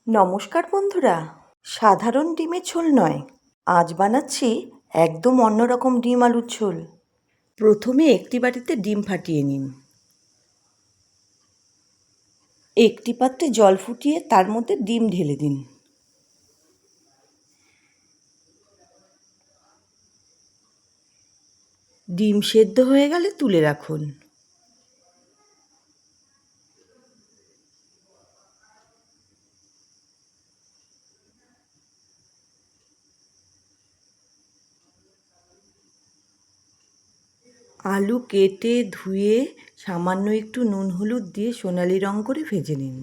নমস্কার বন্ধুরা, সাধারণ ডিমের ঝোল নয়, আজ বানাচ্ছি একদম অন্যরকম ডিম আলুর ঝোল। প্রথমে একটি বাটিতে ডিম ফাটিয়ে নিন। একটি পাত্রে জল ফুটিয়ে তার মধ্যে ডিম ঢেলে দিন। ডিম সেদ্ধ হয়ে গেলে তুলে রাখুন। আলু কেটে ধুয়ে সামান্য একটু নুন হলুদ দিয়ে সোনালি রং করে ভেজে নিন।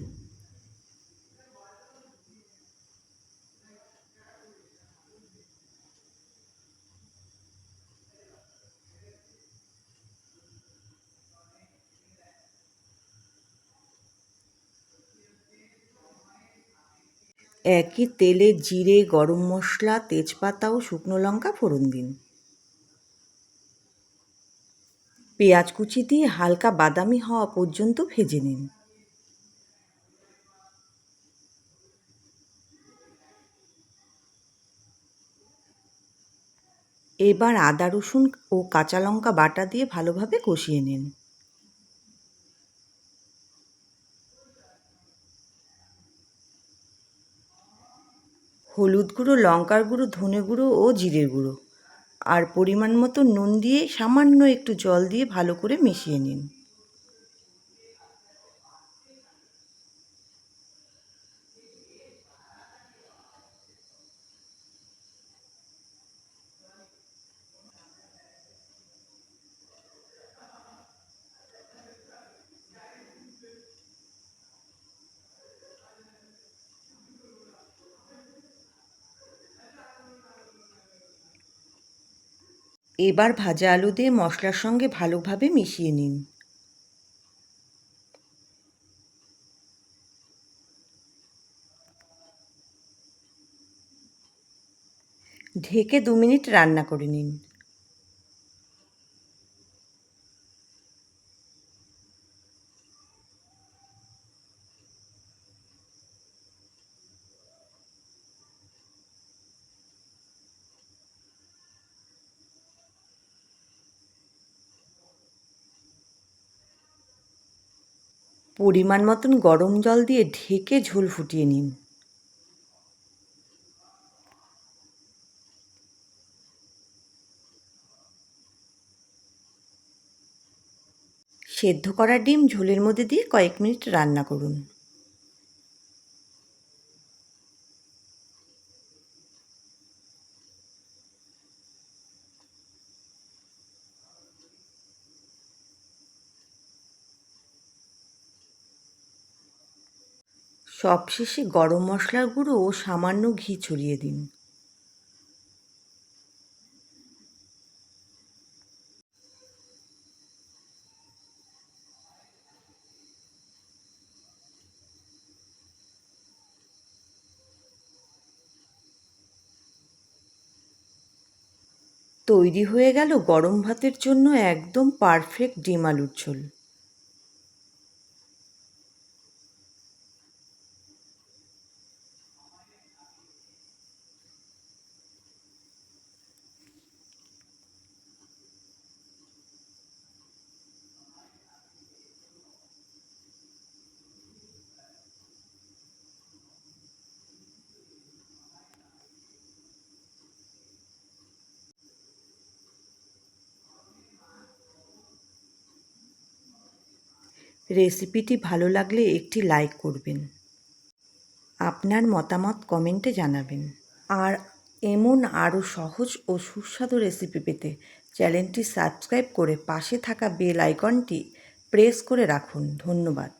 একই তেলে জিরে, গরম মশলা, তেজপাতা ও শুকনো লঙ্কা ফোড়ন দিন। পেঁয়াজ কুচি দিয়ে হালকা বাদামি হওয়া পর্যন্ত ভেজে নিন। এবার আদা রসুন ও কাঁচা লঙ্কা বাটা দিয়ে ভালোভাবে কষিয়ে নিন। হলুদ গুঁড়ো, লঙ্কার গুঁড়ো, ধনে গুঁড়ো ও জিরের গুঁড়ো আর পরিমাণ মতো নুন দিয়ে সামান্য একটু জল দিয়ে ভালো করে মিশিয়ে নিন। এবার ভাজা আলু দিয়ে মশলার সঙ্গে ভালোভাবে মিশিয়ে নিন। ঢেকে 2 মিনিট রান্না করে নিন। পরিমাণ মতন গরম জল দিয়ে ঢেকে ঝোল ফুটিয়ে নিন। সেদ্ধ করা ডিম ঝোলের মধ্যে দিয়ে কয়েক মিনিট রান্না করুন। সবশেষে গরম মশলার গুঁড়ো ও সামান্য ঘি ছড়িয়ে দিন। তৈরি হয়ে গেল গরম ভাতের জন্য একদম পারফেক্ট ডিম আলুর ঝোল। রেসিপিটি ভালো লাগলে একটি লাইক করবেন। আপনার মতামত কমেন্টে জানাবেন। আর এমন আরও সহজ ও সুস্বাদু রেসিপি পেতে চ্যানেলটি সাবস্ক্রাইব করে পাশে থাকা বেল আইকনটি প্রেস করে রাখুন। ধন্যবাদ।